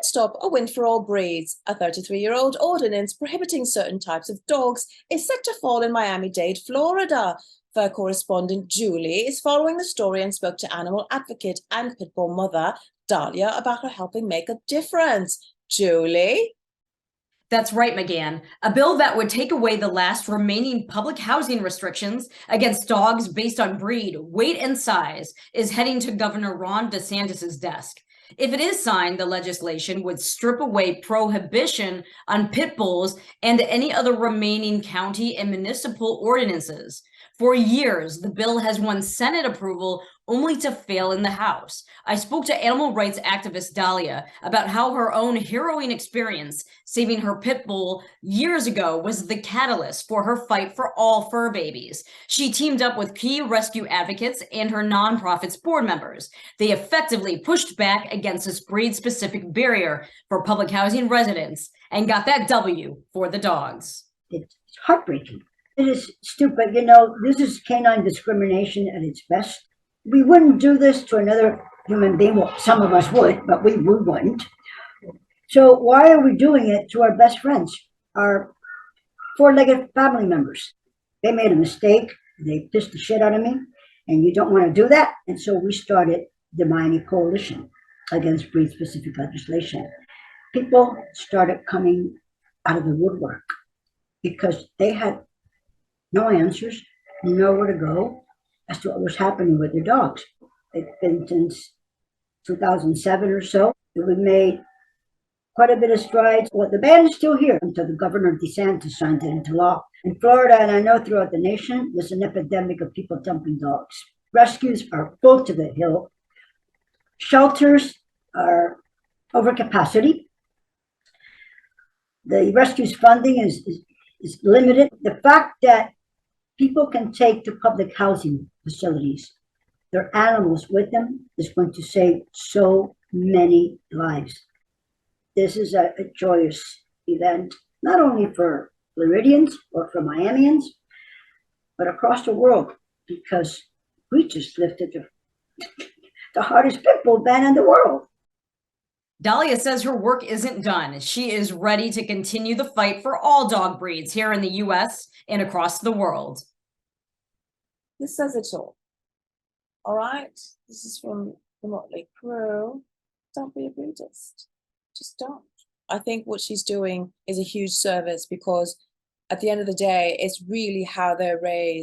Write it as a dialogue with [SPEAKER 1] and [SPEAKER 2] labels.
[SPEAKER 1] stop a win for all breeds. A 33-year-old ordinance prohibiting certain types of dogs is set to fall in Miami-Dade, Florida. FRR correspondent Julie is following the story and spoke to animal advocate and pitbull mother Dahlia about her helping make a difference. Julie?
[SPEAKER 2] That's right, Méganne. A bill that would take away the last remaining public housing restrictions against dogs based on breed, weight, and size is heading to Governor Ron DeSantis' desk. If it is signed, the legislation would strip away prohibition on pit bulls and any other remaining county and municipal ordinances. For years, the bill has won Senate approval only to fail in the House. I spoke to animal rights activist Dahlia about how her own harrowing experience saving her pit bull years ago was the catalyst for her fight for all fur babies. She teamed up with key rescue advocates and her nonprofit's board members. They effectively pushed back against this breed-specific barrier for public housing residents and got that W for the dogs.
[SPEAKER 3] It's heartbreaking. It is stupid. You know, this is canine discrimination at its best. We wouldn't do this to another human being. Well, some of us would, but we wouldn't. So why are we doing it to our best friends, our four-legged family members? They made a mistake. They pissed the shit out of me, and you don't want to do that. And so we started the Miami Coalition against breed-specific legislation. People started coming out of the woodwork because they had no answers, nowhere to go as to what was happening with their dogs. It's been since 2007 or so that we made quite a bit of strides. Well, the ban is still here until the Governor DeSantis signed it into law. In Florida, and I know throughout the nation, there's an epidemic of people dumping dogs. Rescues are full to the hill. Shelters are over capacity. The rescue's funding is limited. The fact that people can take to public housing facilities their animals with them is going to save so many lives. This is a joyous event, not only for Floridians or for Miamians, but across the world, because we just lifted the hardest pit bull ban in the world.
[SPEAKER 2] Dahlia says her work isn't done. She is ready to continue the fight for all dog breeds here in the U.S. and across the world.
[SPEAKER 1] This says it all. All right? This is from the Muttly crew. Don't be a breedist. Just don't. I think what she's doing is a huge service because at the end of the day, it's really how they're raised.